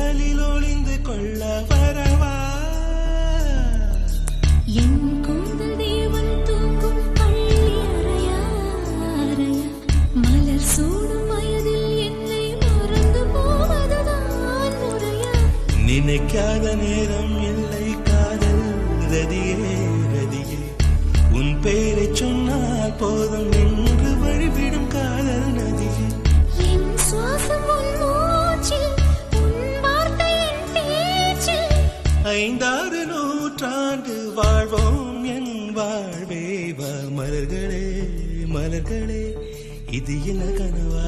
ஜன்னலில் ஒளிந்து கொள்ள வரவா என் கூந்தல் தேவன் தூக்கும் பள்ளி அறையா அறையா மலர் சூடும் வயதில் என்னை மறந்து போவதுதான் முறையா நினைக்காத நேரம் இல்லை காதல் ரதியே ரதியே உன் பெயரை சொன்னால் போதும் என்று வழிவிடும் காதல் நதியே என் சுவாசம் உன் மூச்சில் உன் வார்த்தை என் பேச்சில் 5-6 நூற்றாண்டு வாழ்வோம் என் வாழ்வே வா மலர்களே மலர்களே இது என்ன கனவா